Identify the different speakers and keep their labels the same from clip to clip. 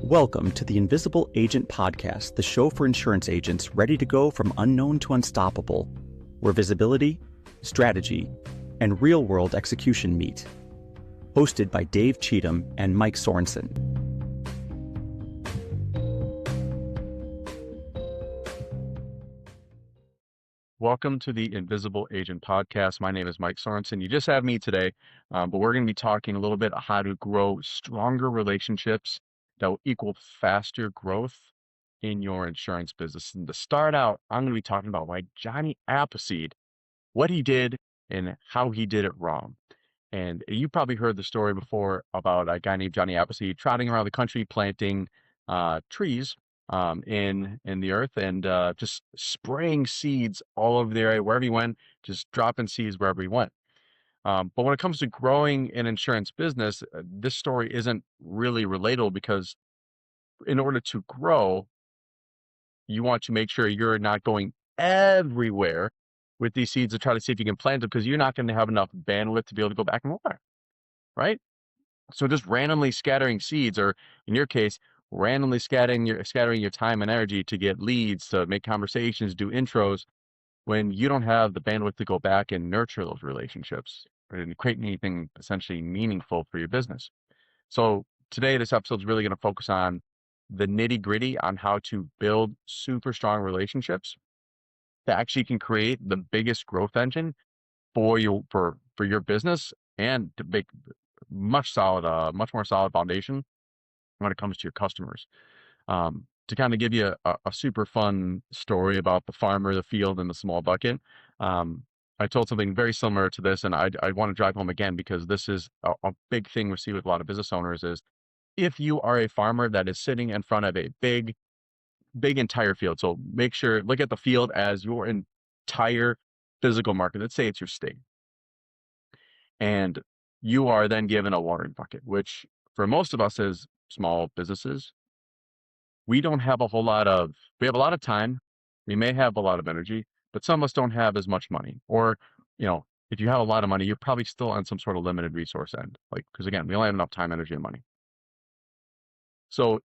Speaker 1: Welcome to the Invisible Agent Podcast, the show for insurance agents ready to go from unknown to unstoppable, where visibility, strategy, and real-world execution meet. Hosted by Dave Cheatham and Mike Sorensen.
Speaker 2: Welcome to the Invisible Agent Podcast. My name is Mike Sorensen. You just have me today, but we're going to be talking a little bit on how to grow stronger relationships that will equal faster growth in your insurance business. And to start out, I'm going to be talking about why Johnny Appleseed, what he did and how he did it wrong. And you probably heard the story before about a guy named Johnny Appleseed trotting around the country planting trees in the earth and just spraying seeds all over the area wherever he went, just dropping seeds wherever he went. But when it comes to growing an insurance business, this story isn't really relatable because in order to grow, you want to make sure you're not going everywhere with these seeds to try to see if you can plant them because you're not going to have enough bandwidth to be able to go back and water, right? So just randomly scattering seeds, or in your case, randomly scattering your time and energy to get leads, to make conversations, do intros, when you don't have the bandwidth to go back and nurture those relationships and create anything essentially meaningful for your business. So today, this episode is really going to focus on the nitty gritty on how to build super strong relationships that actually can create the biggest growth engine for your business and to make much more solid foundation when it comes to your customers. To kind of give you a super fun story about the farmer, the field, and the small bucket. I told something very similar to this, and I want to drive home again because this is a big thing we see with a lot of business owners is if you are a farmer that is sitting in front of a big entire field. So look at the field as your entire physical market. Let's say it's your state. And you are then given a watering bucket, which for most of us as small businesses, we have a lot of time. We may have a lot of energy, but some of us don't have as much money. Or, if you have a lot of money, you're probably still on some sort of limited resource end. Because again, we only have enough time, energy, and money. So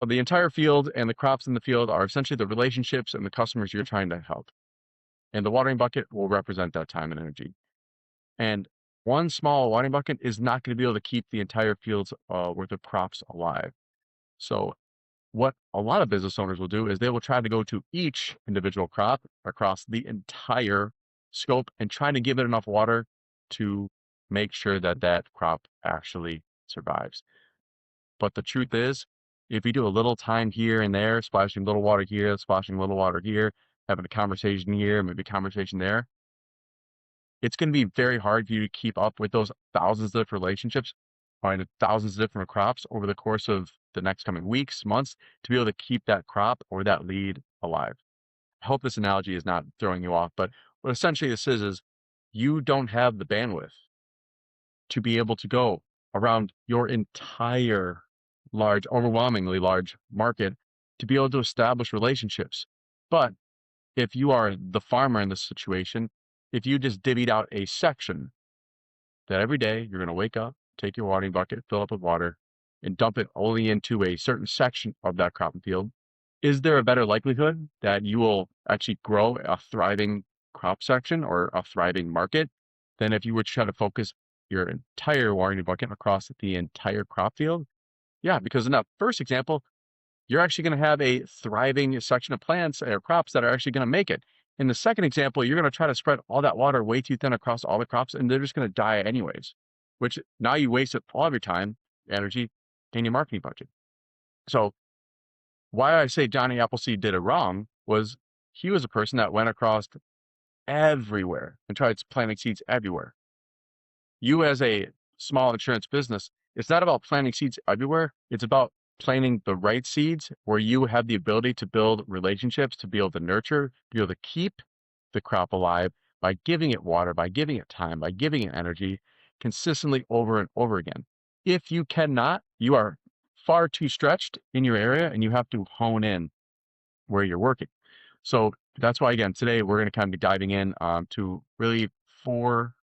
Speaker 2: the entire field and the crops in the field are essentially the relationships and the customers you're trying to help. And the watering bucket will represent that time and energy. And one small watering bucket is not going to be able to keep the entire field's worth of crops alive. So what a lot of business owners will do is they will try to go to each individual crop across the entire scope and try to give it enough water to make sure that crop actually survives. But the truth is, if you do a little time here and there, splashing a little water here, splashing a little water here, having a conversation here, maybe a conversation there, it's going to be very hard for you to keep up with those thousands of different relationships, find thousands of different crops over the course of the next coming weeks, months, to be able to keep that crop or that lead alive. I hope this analogy is not throwing you off, but what essentially this is you don't have the bandwidth to be able to go around your entire overwhelmingly large market to be able to establish relationships. But if you are the farmer in this situation, if you just divvied out a section that every day you're going to wake up, take your watering bucket, fill up with water, and dump it only into a certain section of that crop and field, is there a better likelihood that you will actually grow a thriving crop section or a thriving market than if you were to try to focus your entire watering bucket across the entire crop field? Yeah, because in that first example, you're actually going to have a thriving section of plants or crops that are actually going to make it. In the second example, you're going to try to spread all that water way too thin across all the crops, and they're just going to die anyways, which now you wasted all of your time, energy, and your marketing budget. So why I say Johnny Appleseed did it wrong was he was a person that went across everywhere and tried planting seeds everywhere. You as a small insurance business, it's not about planting seeds everywhere. It's about planting the right seeds where you have the ability to build relationships, to be able to nurture, be able to keep the crop alive by giving it water, by giving it time, by giving it energy consistently over and over again. If you cannot, you are far too stretched in your area and you have to hone in where you're working. So that's why, again, today we're going to kind of be diving in to really 4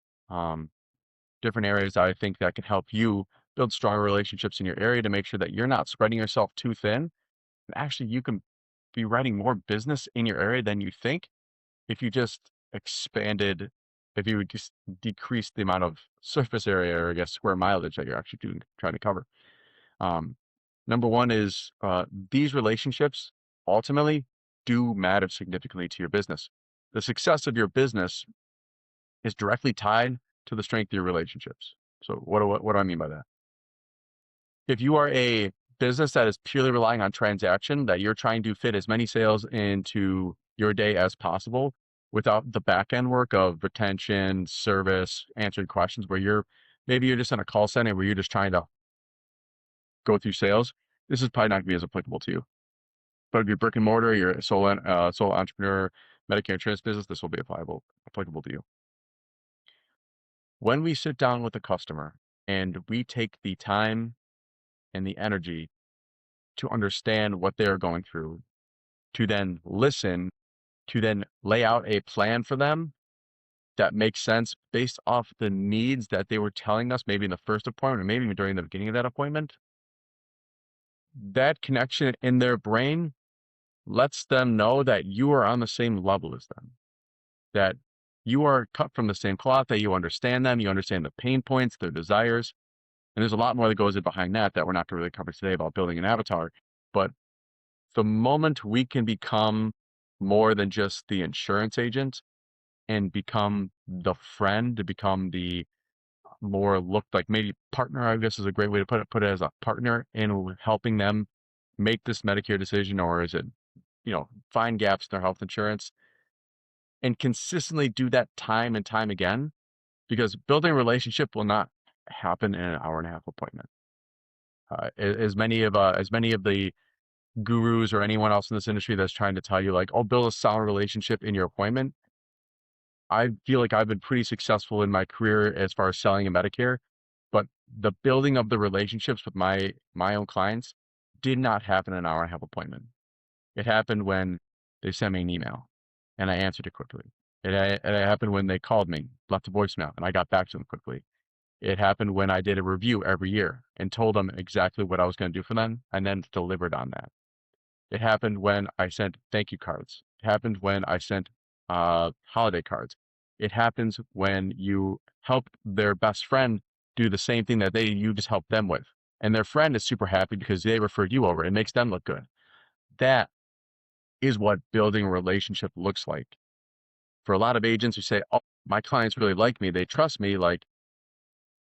Speaker 2: different areas that I think that can help you build strong relationships in your area to make sure that you're not spreading yourself too thin. And actually, you can be writing more business in your area than you think if you just expanded, if you would just decrease the amount of surface area, or I guess square mileage that you're actually trying to cover. Number one is these relationships ultimately do matter significantly to your business. The success of your business is directly tied to the strength of your relationships. So what do I mean by that? If you are a business that is purely relying on transaction, that you're trying to fit as many sales into your day as possible without the back end work of retention, service, answering questions, where maybe you're just in a call center where you're just trying to go through sales, this is probably not going to be as applicable to you. But if you're brick and mortar, you're a sole entrepreneur, Medicare insurance business, this will be applicable to you. When we sit down with a customer and we take the time and the energy to understand what they are going through, to then listen, to then lay out a plan for them that makes sense based off the needs that they were telling us, maybe in the first appointment, or maybe even during the beginning of that appointment, that connection in their brain lets them know that you are on the same level as them, that you are cut from the same cloth, that you understand them, you understand the pain points, their desires. And there's a lot more that goes in behind that we're not going to really cover today about building an avatar. But the moment we can become more than just the insurance agent and become the friend, to become the more looked like maybe partner, I guess is a great way to put it as a partner in helping them make this Medicare decision, or is it, find gaps in their health insurance, and consistently do that time and time again, because building a relationship will not happen in an hour and a half appointment. As many of the gurus or anyone else in this industry that's trying to tell you like, oh, build a solid relationship in your appointment, I feel like I've been pretty successful in my career as far as selling in Medicare, but the building of the relationships with my own clients did not happen in an hour and a half appointment. It happened when they sent me an email and I answered it quickly. It happened when they called me, left a voicemail, and I got back to them quickly. It happened when I did a review every year and told them exactly what I was going to do for them and then delivered on that. It happened when I sent thank you cards. It happened when I sent holiday cards. It happens when you help their best friend do the same thing that you just helped them with. And their friend is super happy because they referred you over. It makes them look good. That is what building a relationship looks like. For a lot of agents who say, oh, my clients really like me, they trust me, like,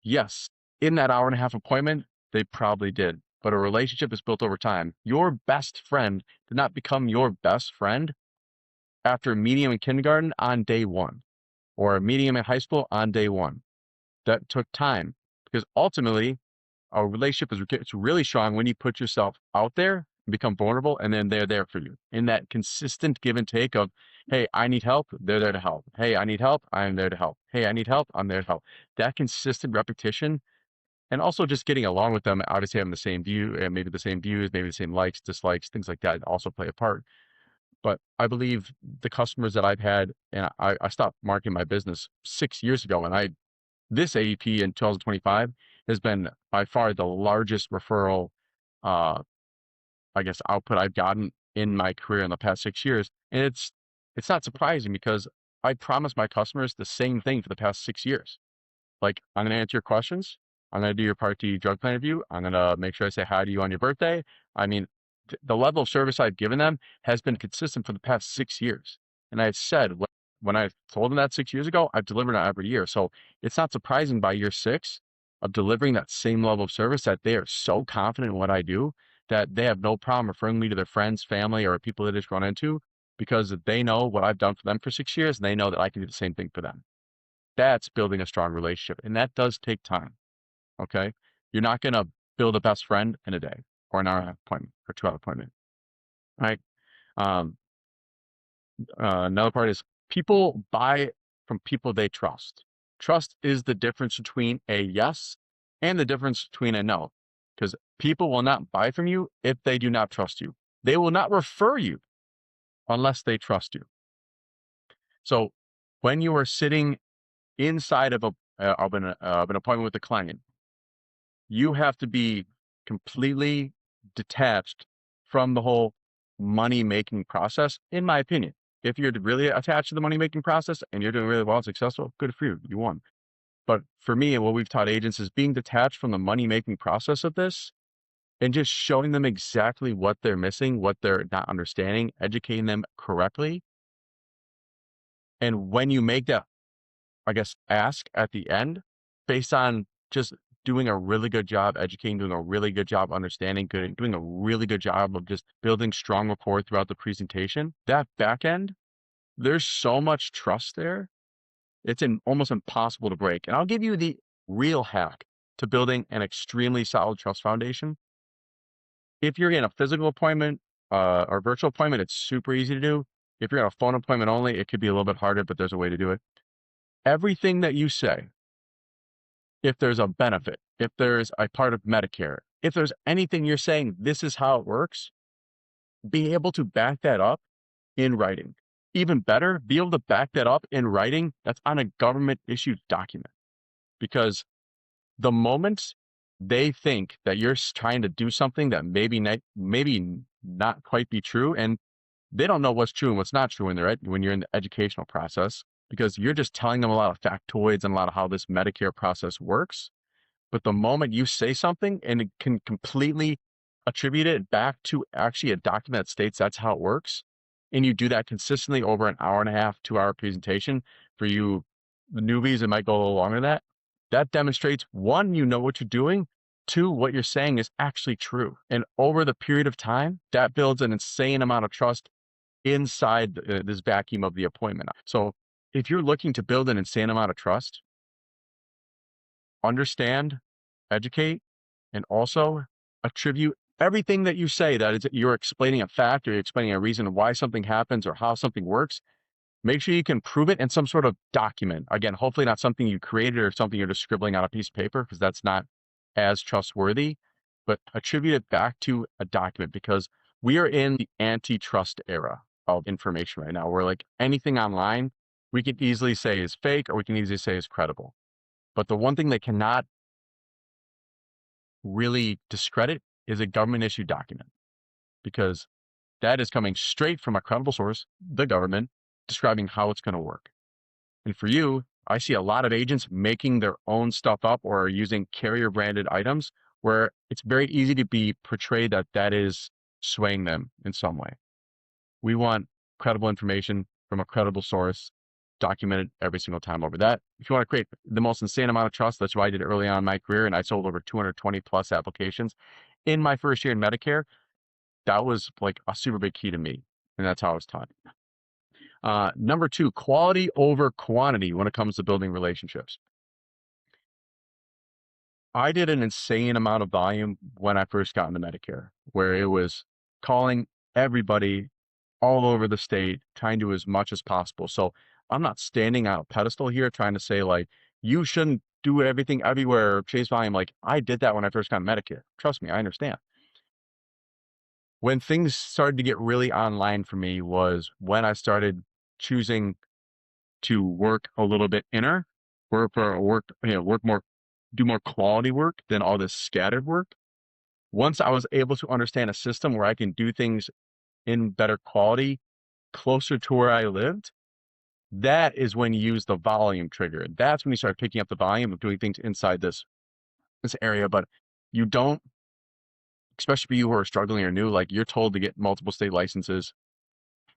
Speaker 2: yes, in that hour and a half appointment, they probably did. But a relationship is built over time. Your best friend did not become your best friend after meeting him in kindergarten on day one, or meeting him in high school on day one. That took time, because ultimately a relationship it's really strong when you put yourself out there and become vulnerable, and then they're there for you in that consistent give and take of, hey, I need help, they're there to help. Hey, I need help, I'm there to help. Hey, I need help, I'm there to help. That consistent repetition, and also just getting along with them, obviously having the same view, and maybe the same views, maybe the same likes, dislikes, things like that also play a part. But I believe the customers that I've had, and I stopped marketing my business 6 years ago, and this AEP in 2025 has been by far the largest referral, uh, I guess, output I've gotten in my career in the past 6 years. And it's not surprising, because I promised my customers the same thing for the past 6 years. Like, I'm going to answer your questions. I'm going to do your Part D drug plan review. I'm going to make sure I say hi to you on your birthday. I mean, the level of service I've given them has been consistent for the past 6 years. And I've said, when I told them that 6 years ago, I've delivered on every year. So it's not surprising by year 6 of delivering that same level of service that they are so confident in what I do that they have no problem referring me to their friends, family, or people they just run into, because they know what I've done for them for 6 years, and they know that I can do the same thing for them. That's building a strong relationship, and that does take time. Okay, you're not going to build a best friend in a day, or an hour appointment, or 2 hour appointment, right? Um, Another part is, people buy from people they trust. Trust is the difference between a yes and the difference between a no, because people will not buy from you if they do not trust you. They will not refer you unless they trust you. So when you are sitting inside of an appointment with a client, you have to be completely detached from the whole money-making process, in my opinion. If you're really attached to the money-making process and you're doing really well and successful, good for you. You won. But for me, and what we've taught agents is being detached from the money-making process of this and just showing them exactly what they're missing, what they're not understanding, educating them correctly. And when you make that, I guess, ask at the end, based on just doing a really good job educating, doing a really good job understanding, doing a really good job of just building strong rapport throughout the presentation, that back end, there's so much trust there. It's almost impossible to break. And I'll give you the real hack to building an extremely solid trust foundation. If you're in a physical appointment or virtual appointment, it's super easy to do. If you're in a phone appointment only, it could be a little bit harder, but there's a way to do it. Everything that you say, if there's a benefit, if there's a part of Medicare, if there's anything you're saying, this is how it works, be able to back that up in writing. Even better, be able to back that up in writing that's on a government issued document. Because the moment they think that you're trying to do something that maybe not quite be true, and they don't know what's true and what's not true when you're in the educational process, because you're just telling them a lot of factoids and a lot of how this Medicare process works. But the moment you say something and it can completely attribute it back to actually a document that states that's how it works, and you do that consistently over an hour and a half, 2-hour presentation, for you, the newbies, it might go a little longer than that. That demonstrates, one, you know what you're doing. Two, what you're saying is actually true. And over the period of time, that builds an insane amount of trust inside this vacuum of the appointment. So if you're looking to build an insane amount of trust, understand, educate, and also attribute everything that you say that is you're explaining a fact or you're explaining a reason why something happens or how something works. Make sure you can prove it in some sort of document. Again, hopefully not something you created or something you're just scribbling on a piece of paper, because that's not as trustworthy, but attribute it back to a document, because we are in the antitrust era of information right now, where like anything online, we can easily say is fake or we can easily say is credible. But the one thing they cannot really discredit is a government issued document, because that is coming straight from a credible source, the government, describing how it's going to work. And for you, I see a lot of agents making their own stuff up or using carrier branded items where it's very easy to be portrayed that that is swaying them in some way. We want credible information from a credible source, documented every single time over that. If you want to create the most insane amount of trust, that's what I did early on in my career, and I sold over 220 plus applications in my first year in Medicare. That was like a super big key to me, and that's how I was taught. Number 2, quality over quantity when it comes to building relationships. I did an insane amount of volume when I first got into Medicare, where it was calling everybody all over the state, trying to do as much as possible. So I'm not standing on a pedestal here trying to say like, you shouldn't do everything everywhere, chase volume. Like I did that when I first got Medicare. Trust me, I understand. When things started to get really online for me was when I started choosing to work a little bit inner, work more, do more quality work than all this scattered work. Once I was able to understand a system where I can do things in better quality, closer to where I lived, that is when you use the volume trigger. That's when you start picking up the volume of doing things inside this area. But you don't, especially for you who are struggling or new, like you're told to get multiple state licenses.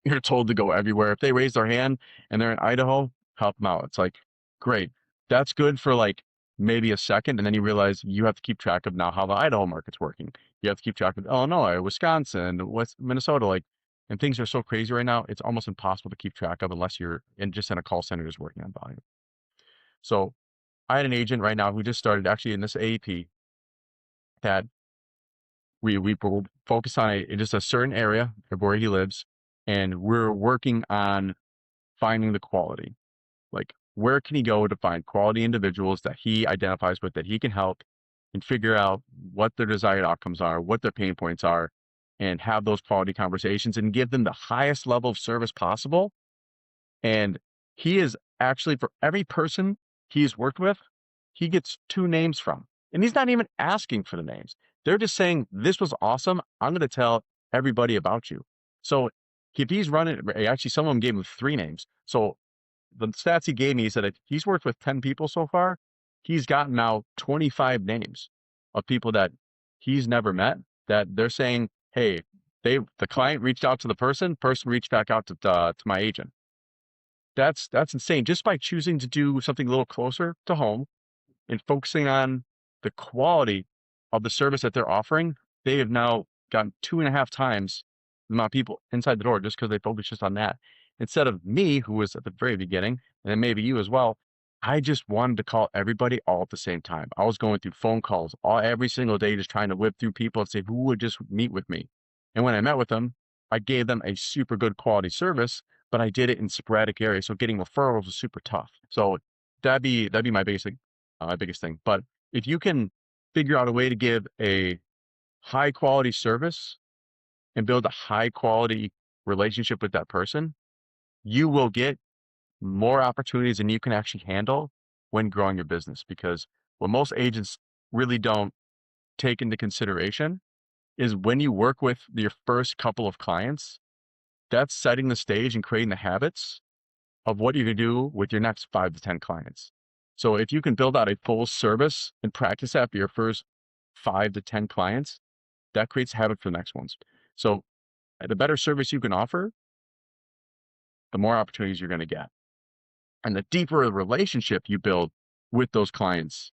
Speaker 2: You're told to go everywhere. If they raise their hand and they're in Idaho, help them out. It's like, great. That's good for like maybe a second. And then you realize you have to keep track of now how the Idaho market's working. You have to keep track of Illinois, Wisconsin, West Minnesota, like, and things are so crazy right now. It's almost impossible to keep track of unless you're just in a call center just working on volume. So I had an agent right now who just started actually in this AEP that we focus on just a certain area of where he lives, and we're working on finding the quality. Like, where can he go to find quality individuals that he identifies with, that he can help and figure out what their desired outcomes are, what their pain points are, and have those quality conversations and give them the highest level of service possible. And he is actually, for every person he's worked with, he gets 2 names from. And he's not even asking for the names. They're just saying, this was awesome. I'm going to tell everybody about you. So if he's running, actually, some of them gave him 3 names. So the stats he gave me, he said if he's worked with 10 people so far, he's gotten now 25 names of people that he's never met that they're saying, hey, the client reached out to the person reached back out to my agent. That's insane. Just by choosing to do something a little closer to home and focusing on the quality of the service that they're offering, they have now gotten 2.5 times the amount of people inside the door just because they focus just on that. Instead of me, who was at the very beginning, and then maybe you as well, I just wanted to call everybody all at the same time. I was going through phone calls every single day, just trying to whip through people and say who would just meet with me. And when I met with them, I gave them a super good quality service, but I did it in sporadic areas. So getting referrals was super tough. So that'd be my biggest thing. But if you can figure out a way to give a high quality service and build a high quality relationship with that person, you will get more opportunities than you can actually handle when growing your business. Because what most agents really don't take into consideration is when you work with your first couple of clients, that's setting the stage and creating the habits of what you're going to do with your next 5 to 10 clients. So if you can build out a full service and practice that for your first 5 to 10 clients, that creates habit for the next ones. So the better service you can offer, the more opportunities you're going to get. And the deeper the relationship you build with those clients,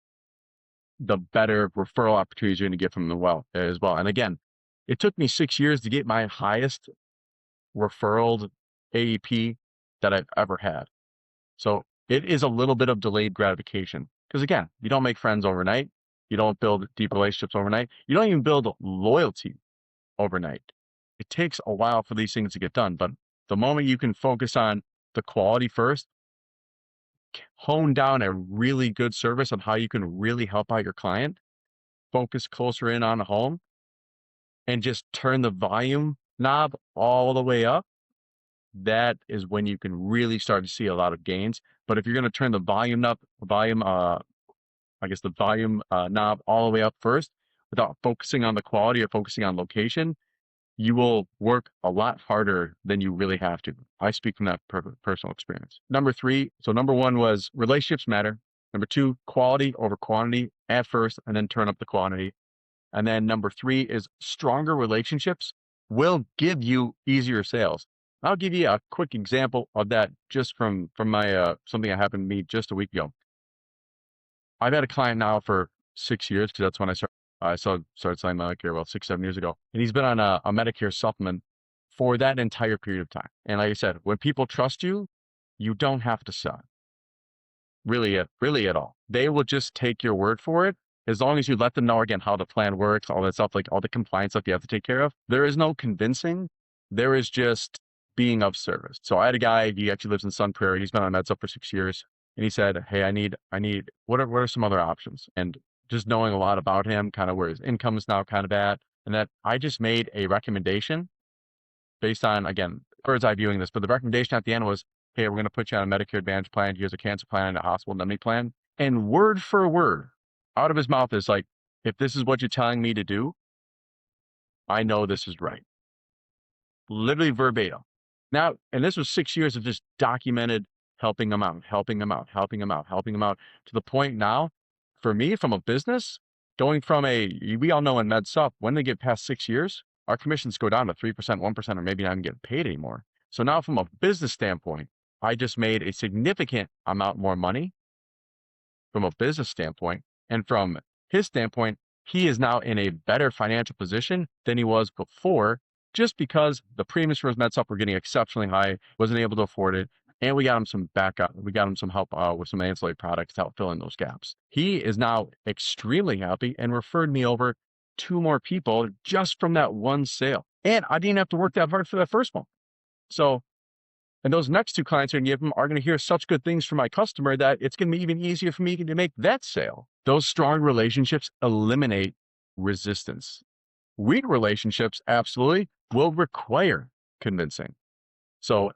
Speaker 2: the better referral opportunities you're going to get from them as well. And again, it took me 6 years to get my highest referral AEP that I've ever had. So it is a little bit of delayed gratification because again, you don't make friends overnight. You don't build deep relationships overnight. You don't even build loyalty overnight. It takes a while for these things to get done. But the moment you can focus on the quality first, hone down a really good service on how you can really help out your client, focus closer in on the home, and just turn the volume knob all the way up, that is when you can really start to see a lot of gains. But if you're going to turn the volume knob all the way up first without focusing on the quality or focusing on location, you will work a lot harder than you really have to. I speak from that personal experience. Number 3, so number 1 was relationships matter. Number 2, quality over quantity at first, and then turn up the quantity. And then number 3 is stronger relationships will give you easier sales. I'll give you a quick example of that just from my something that happened to me just a week ago. I've had a client now for 6 years because that's when I started selling Medicare about 6-7 years ago. And he's been on a Medicare supplement for that entire period of time. And like I said, when people trust you, you don't have to sell really at all. They will just take your word for it. As long as you let them know, again, how the plan works, all that stuff, like all the compliance stuff you have to take care of. There is no convincing. There is just being of service. So I had a guy, he actually lives in Sun Prairie. He's been on MedSup for 6 years. And he said, hey, I need, what are some other options? And just knowing a lot about him, kind of where his income is now kind of at, and that I just made a recommendation based on, again, bird's eye viewing this, but the recommendation at the end was, hey, we're going to put you on a Medicare Advantage plan. Here's a cancer plan and a hospital indemnity plan. And word for word, out of his mouth is like, if this is what you're telling me to do, I know this is right. Literally verbatim. Now, and this was 6 years of just documented helping him out, to the point now, for me, from a business, going from we all know in MedSup, when they get past 6 years, our commissions go down to 3%, 1%, or maybe not even getting paid anymore. So now from a business standpoint, I just made a significant amount more money from a business standpoint. And from his standpoint, he is now in a better financial position than he was before, just because the premiums for his MedSup were getting exceptionally high, wasn't able to afford it. And we got him some backup. We got him some help with some ancillary products to help fill in those gaps. He is now extremely happy and referred me over 2 more people just from that one sale. And I didn't have to work that hard for that first one. So, and those next 2 clients are going to hear such good things from my customer that it's going to be even easier for me to make that sale. Those strong relationships eliminate resistance. Weak relationships absolutely will require convincing. So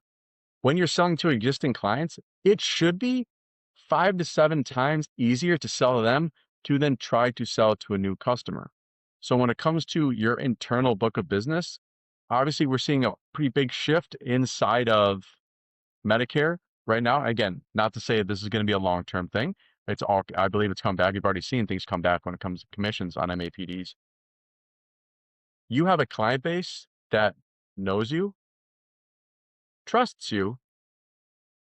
Speaker 2: when you're selling to existing clients, it should be 5 to 7 times easier to sell to them to then try to sell to a new customer. So when it comes to your internal book of business, obviously we're seeing a pretty big shift inside of Medicare right now. Again, not to say this is going to be a long-term thing. It's all, I believe it's come back. You've already seen things come back when it comes to commissions on MAPDs. You have a client base that knows you, trusts you,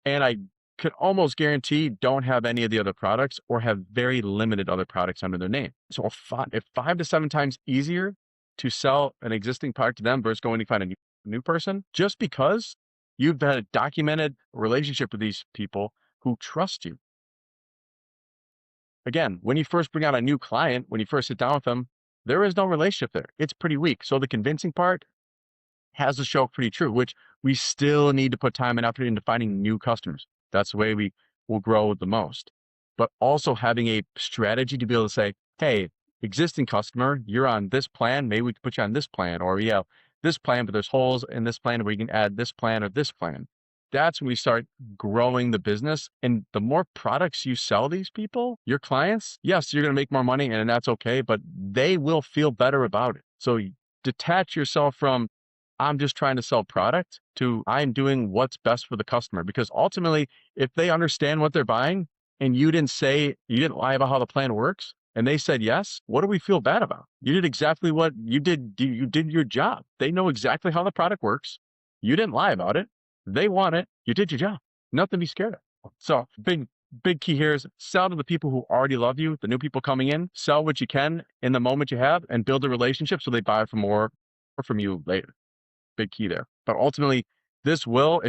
Speaker 2: and I could almost guarantee don't have any of the other products or have very limited other products under their name. So if 5 to 7 times easier to sell an existing product to them versus going to find a new person, just because you've had a documented relationship with these people who trust you. Again, when you first bring on a new client, when you first sit down with them, there is no relationship there. It's pretty weak. So the convincing part has to show pretty true, which we still need to put time and effort into finding new customers. That's the way we will grow the most. But also having a strategy to be able to say, hey, existing customer, you're on this plan. Maybe we can put you on this plan, or yeah, this plan, but there's holes in this plan where you can add this plan or this plan. That's when we start growing the business. And the more products you sell these people, your clients, yes, you're going to make more money and that's okay, but they will feel better about it. So detach yourself from, I'm just trying to sell product, to I'm doing what's best for the customer. Because ultimately, if they understand what they're buying and you didn't lie about how the plan works, and they said yes, what do we feel bad about? You did exactly what you did. You did your job. They know exactly how the product works. You didn't lie about it. They want it. You did your job. Nothing to be scared of. So big key here is sell to the people who already love you, the new people coming in. Sell what you can in the moment you have and build a relationship so they buy from more or from you later. Big key there. But ultimately, this will,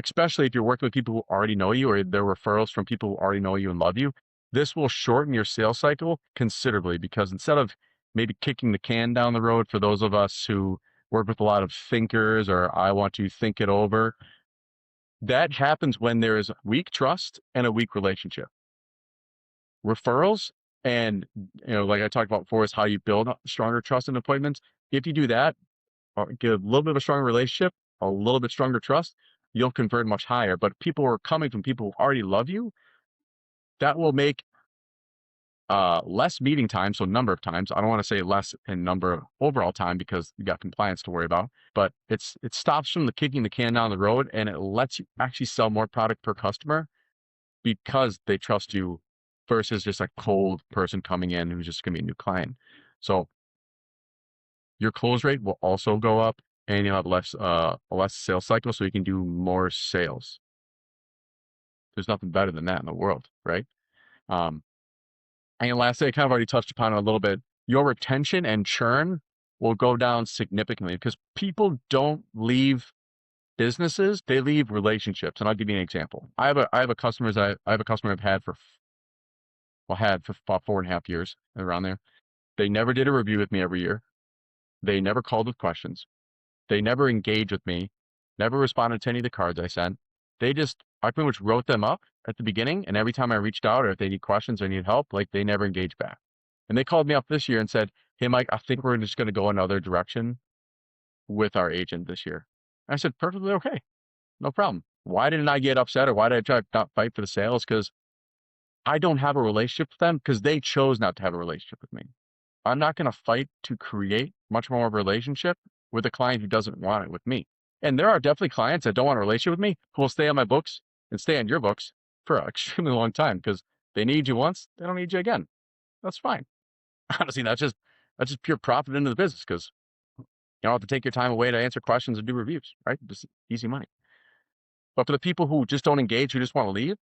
Speaker 2: especially if you're working with people who already know you or they're referrals from people who already know you and love you, this will shorten your sales cycle considerably, because instead of maybe kicking the can down the road for those of us who work with a lot of thinkers or I want to think it over, that happens when there is weak trust and a weak relationship. Referrals and, like I talked about before, is how you build stronger trust in appointments. If you do that, get a little bit of a stronger relationship, a little bit stronger trust, you'll convert much higher. But people who are coming from people who already love you, that will make less meeting time. So number of times, I don't want to say less in number of overall time because you got compliance to worry about, but it stops from the kicking the can down the road, and it lets you actually sell more product per customer because they trust you versus just a cold person coming in who's just going to be a new client. So your close rate will also go up, and you'll have a less sales cycle, so you can do more sales. There's nothing better than that in the world, right? And lastly, I kind of already touched upon it a little bit. Your retention and churn will go down significantly because people don't leave businesses; they leave relationships. And I'll give you an example. I have a customer I've had for about 4.5 years, around there. They never did a review with me every year. They never called with questions. They never engaged with me, never responded to any of the cards I sent. I pretty much wrote them up at the beginning, and every time I reached out or if they need questions or need help, like, they never engaged back. And they called me up this year and said, hey, Mike, I think we're just going to go another direction with our agent this year. And I said, perfectly okay. No problem. Why didn't I get upset, or why did I try to not fight for the sales? Because I don't have a relationship with them because they chose not to have a relationship with me. I'm not going to fight to create much more of a relationship with a client who doesn't want it with me. And there are definitely clients that don't want a relationship with me who will stay on my books and stay on your books for an extremely long time because they need you once, they don't need you again. That's fine. Honestly, that's just pure profit into the business, because you don't have to take your time away to answer questions and do reviews, right? Just easy money. But for the people who just don't engage, who just want to leave,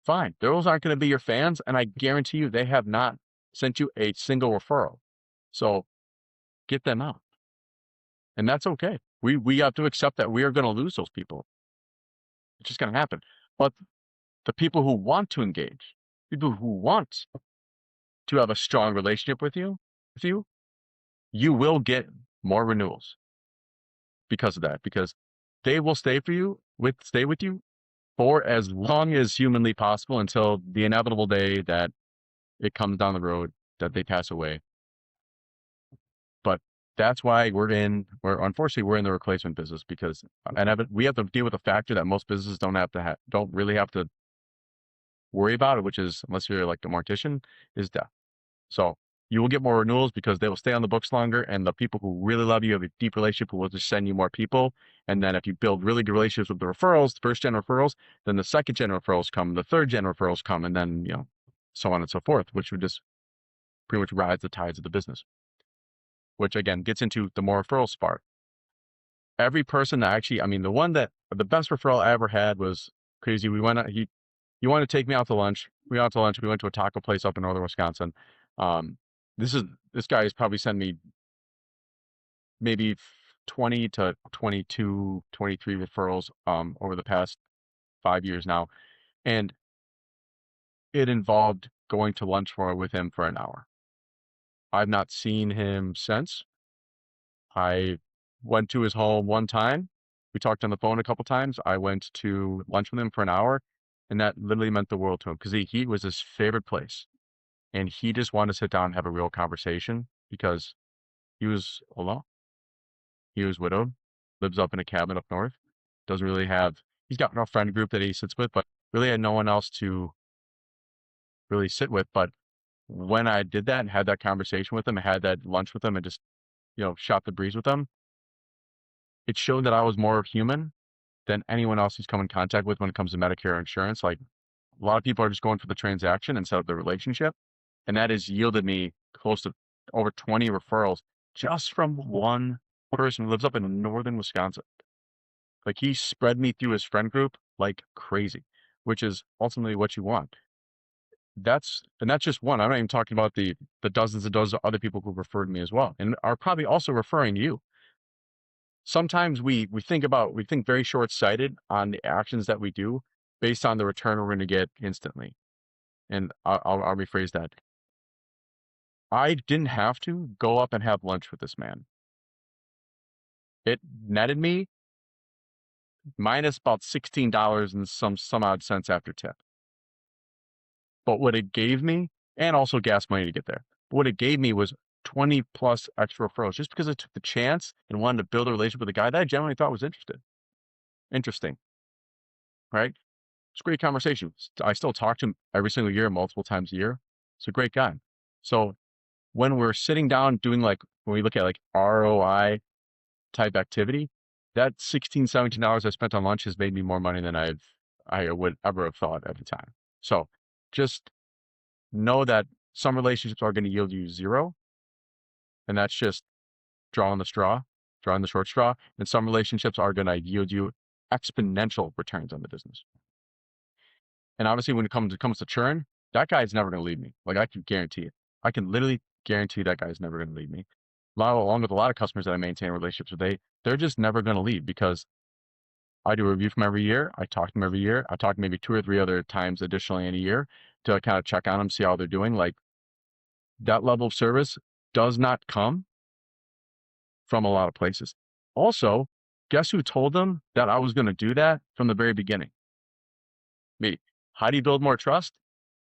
Speaker 2: fine. Those aren't going to be your fans, and I guarantee you they have not sent you a single referral. So get them out. And that's okay. We have to accept that we are going to lose those people. It's just going to happen. But the people who want to engage, people who want to have a strong relationship with you, you will get more renewals because of that, because they will stay with you for as long as humanly possible until the inevitable day that it comes down the road that they pass away. But that's why unfortunately we're in the replacement business, because we have to deal with a factor that most businesses don't really have to worry about it, which is, unless you're like a mortician, is death. So you will get more renewals because they will stay on the books longer. And the people who really love you have a deep relationship will just send you more people. And then if you build really good relationships with the referrals, the first gen referrals, then the second gen referrals come, the third gen referrals come, and then, so on and so forth, which would just pretty much rise the tides of the business, which again gets into the more referrals part. Every person that actually, I mean, the best referral I ever had was crazy. He wanted to take me out to lunch. We went out to lunch. We went to a taco place up in northern Wisconsin. Um, this guy has probably sent me maybe 20 to 22, 23 referrals over the past 5 years now. And it involved going to lunch with him for an hour. I've not seen him since. I went to his home one time. We talked on the phone a couple times. I went to lunch with him for an hour, and that literally meant the world to him because he was his favorite place. And he just wanted to sit down and have a real conversation because he was alone. He was widowed, lives up in a cabin up north, doesn't really have, he's got a friend group that he sits with, but really had no one else to really sit with. But when I did that and had that conversation with him, I had that lunch with him and just, shot the breeze with him, it showed that I was more human than anyone else he's come in contact with when it comes to Medicare insurance. Like a lot of people are just going for the transaction instead of the relationship. And that has yielded me close to over 20 referrals just from one person who lives up in northern Wisconsin. Like he spread me through his friend group like crazy, which is ultimately what you want. That's just one. I'm not even talking about the dozens and dozens of other people who referred me as well and are probably also referring you. Sometimes we think very short-sighted on the actions that we do based on the return we're going to get instantly. And I'll rephrase that. I didn't have to go up and have lunch with this man. It netted me minus about $16 and some odd cents after tip. But what it gave me, and also gas money to get there, but what it gave me was 20 plus extra referrals just because I took the chance and wanted to build a relationship with a guy that I genuinely thought was interesting, right? It's a great conversation. I still talk to him every single year, multiple times a year. It's a great guy. So when we're sitting down doing when we look at ROI type activity, that $16, $17 I spent on lunch has made me more money than I would ever have thought at the time. So just know that some relationships are going to yield you zero. And that's just drawing the short straw. And some relationships are going to yield you exponential returns on the business. And obviously when it comes to churn, that guy's never going to leave me. Like I can guarantee it. I can literally guarantee that guy's never going to leave me. Along with a lot of customers that I maintain relationships with, they're just never going to leave because I do a review from every year. I talk to them every year. I talk maybe 2 or 3 other times additionally in a year to kind of check on them, see how they're doing. Like that level of service does not come from a lot of places. Also, guess who told them that I was going to do that from the very beginning? Me. How do you build more trust?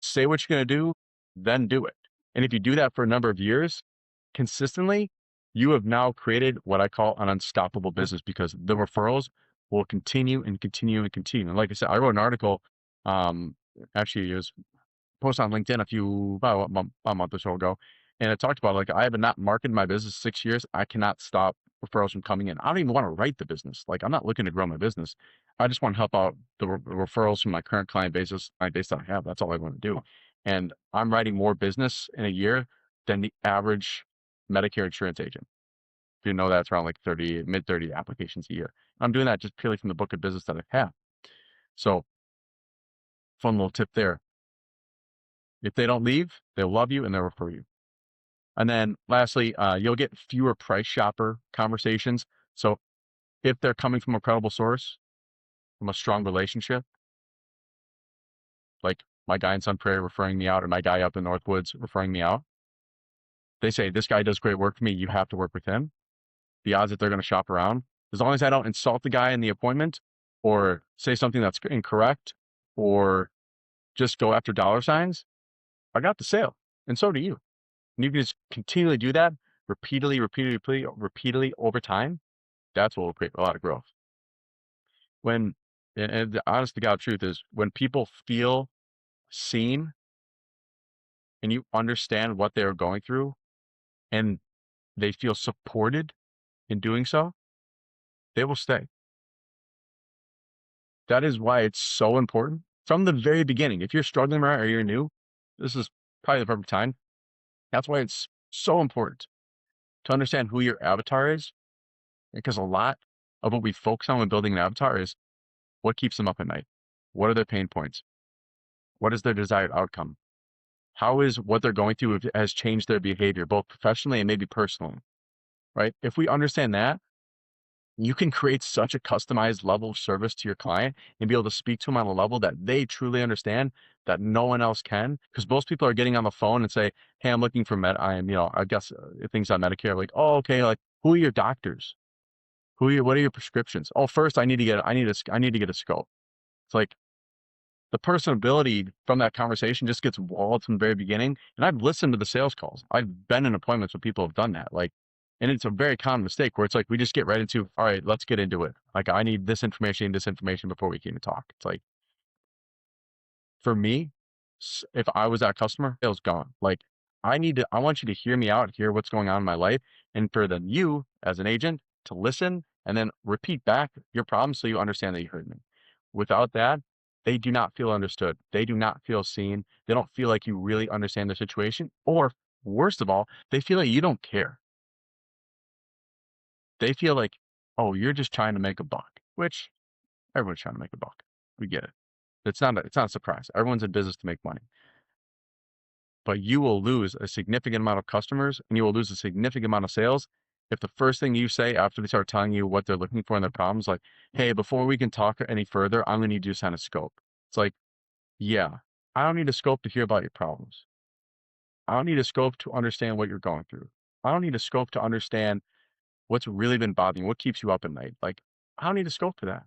Speaker 2: Say what you're going to do, then do it. And if you do that for a number of years consistently, you have now created what I call an unstoppable business because the referrals will continue and continue and continue. And like I said, I wrote an article, actually it was posted on LinkedIn about a month or so ago. And it talked about I have not marketed my business 6 years. I cannot stop referrals from coming in. I don't even want to write the business. I'm not looking to grow my business. I just want to help out the referrals from my current client base that I have. That's all I want to do. And I'm writing more business in a year than the average Medicare insurance agent. If you know, that's around mid 30 applications a year. I'm doing that just purely from the book of business that I have. So fun little tip there. If they don't leave, they'll love you and they'll refer you. And then lastly, you'll get fewer price shopper conversations. So if they're coming from a credible source, from a strong relationship, like my guy in Sun Prairie referring me out or my guy up in Northwoods referring me out, they say, this guy does great work for me. You have to work with him. The odds that they're going to shop around, as long as I don't insult the guy in the appointment or say something that's incorrect or just go after dollar signs, I got the sale. And so do you. And you can just continually do that repeatedly over time. That's what will create a lot of growth. And the honest to God truth is when people feel seen and you understand what they're going through and they feel supported in doing so, they will stay. That is why it's so important from the very beginning. If you're struggling right or you're new, this is probably the perfect time. That's why it's so important to understand who your avatar is, because a lot of what we focus on when building an avatar is what keeps them up at night. What are their pain points? What is their desired outcome? How is what they're going through has changed their behavior, both professionally and maybe personally, right? If we understand that, you can create such a customized level of service to your client and be able to speak to them on a level that they truly understand that no one else can. Because most people are getting on the phone and say, "Hey, I'm looking for I guess things on Medicare." Like, "Oh, okay. Like, who are your doctors? What are your prescriptions? Oh, first I need to get a scope." It's like the personability from that conversation just gets walled from the very beginning. And I've listened to the sales calls. I've been in appointments where people have done that. Like, and it's a very common mistake where it's like, we just get right into, all right, let's get into it. Like, I need this information before we can even talk. It's like, for me, if I was that customer, it was gone. Like, I want you to hear me out, hear what's going on in my life. And for then you as an agent to listen and then repeat back your problem so you understand that you heard me. Without that, they do not feel understood. They do not feel seen. They don't feel like you really understand their situation. Or worst of all, they feel like you don't care. They feel like, oh, you're just trying to make a buck, which everyone's trying to make a buck. We get it. It's not a surprise. Everyone's in business to make money. But you will lose a significant amount of customers and you will lose a significant amount of sales if the first thing you say after they start telling you what they're looking for in their problems, like, "Hey, before we can talk any further, I'm going to need you to sign a scope." It's like, yeah, I don't need a scope to hear about your problems. I don't need a scope to understand what you're going through. I don't need a scope to understand what's really been bothering you, what keeps you up at night. Like, I don't need a scope for that.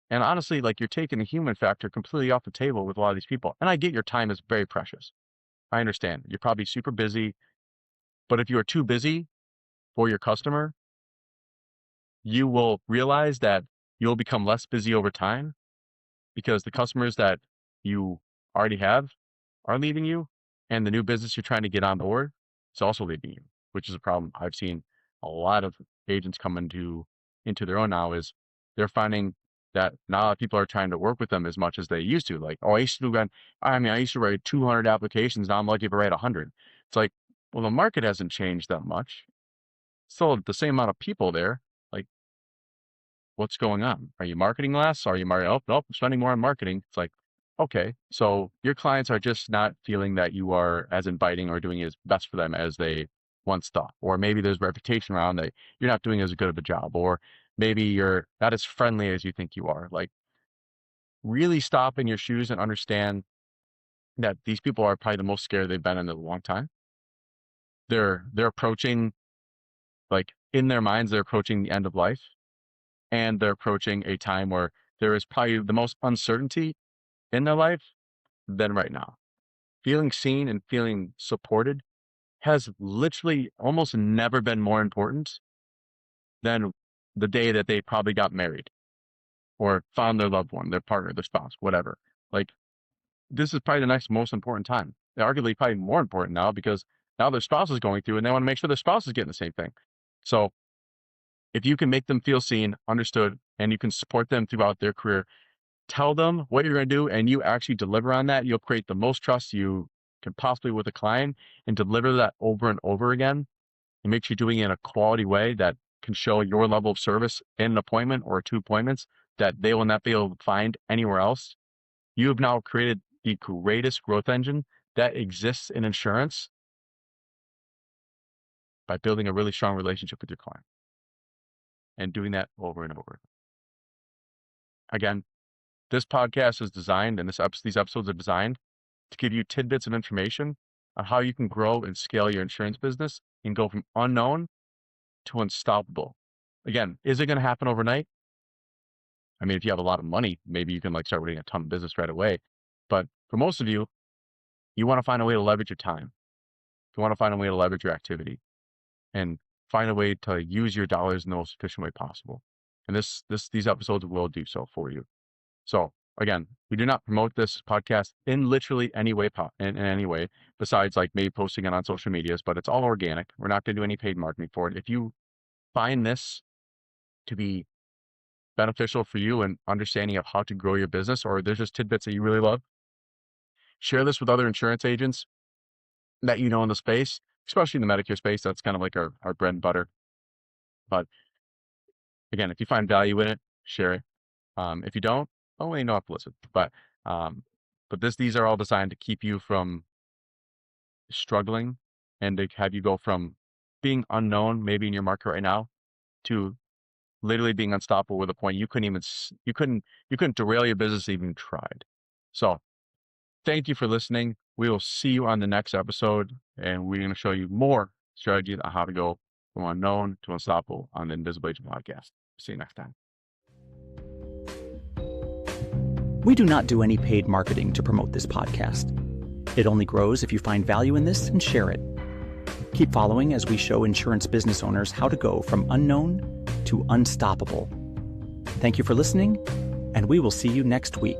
Speaker 2: And honestly, like, you're taking the human factor completely off the table with a lot of these people. And I get your time is very precious. I understand. You're probably super busy. But if you are too busy for your customer, you will realize that you'll become less busy over time because the customers that you already have are leaving you, and the new business you're trying to get on board is also leaving you, which is a problem I've seen a lot of agents come into their own now is they're finding that now people are trying to work with them as much as they used to. Like, oh, I used to write 200 applications. Now I'm lucky if I write 100. It's like, well, the market hasn't changed that much. Still the same amount of people there. Like, what's going on? Are you marketing less? Are you marketing? Oh, nope, I'm spending more on marketing. It's like, okay, so your clients are just not feeling that you are as inviting or doing as best for them as they once thought. Or maybe there's reputation around that you're not doing as good of a job, or maybe you're not as friendly as you think you are. Like, really stop in your shoes and understand that these people are probably the most scared they've been in a long time. They're approaching, like, in their minds, they're approaching the end of life, and they're approaching a time where there is probably the most uncertainty in their life than right now. Feeling seen and feeling supported has literally almost never been more important than the day that they probably got married or found their loved one, their partner, their spouse, whatever. Like, this is probably the next most important time. They're arguably probably more important now because now their spouse is going through and they want to make sure their spouse is getting the same thing. So if you can make them feel seen, understood, and you can support them throughout their career, tell them what you're going to do and you actually deliver on that, you'll create the most trust you can possibly with a client and deliver that over and over again. And make sure you're doing it in a quality way that can show your level of service in an appointment or 2 appointments that they will not be able to find anywhere else. You have now created the greatest growth engine that exists in insurance by building a really strong relationship with your client and doing that over and over. Again, this podcast is designed and these episodes are designed to give you tidbits of information on how you can grow and scale your insurance business and go from unknown to unstoppable. Again, is it going to happen overnight? I mean, if you have a lot of money, maybe you can like start winning a ton of business right away. But for most of you, you want to find a way to leverage your time. You want to find a way to leverage your activity and find a way to use your dollars in the most efficient way possible. And these episodes will do so for you. So again, we do not promote this podcast in literally any way, in any way, besides like maybe posting it on social medias, but it's all organic. We're not going to do any paid marketing for it. If you find this to be beneficial for you and understanding of how to grow your business, or there's just tidbits that you really love, share this with other insurance agents that you know in the space, especially in the Medicare space. That's kind of like our bread and butter. But again, if you find value in it, share it. If you don't, only know have to listen. But these are all designed to keep you from struggling and to have you go from being unknown, maybe in your market right now, to literally being unstoppable with a point you couldn't derail your business even if you tried. So thank you for listening. We will see you on the next episode, and we're going to show you more strategies on how to go from unknown to unstoppable on the Invisible Agent podcast. See you next time.
Speaker 1: We do not do any paid marketing to promote this podcast. It only grows if you find value in this and share it. Keep following as we show insurance business owners how to go from unknown to unstoppable. Thank you for listening, and we will see you next week.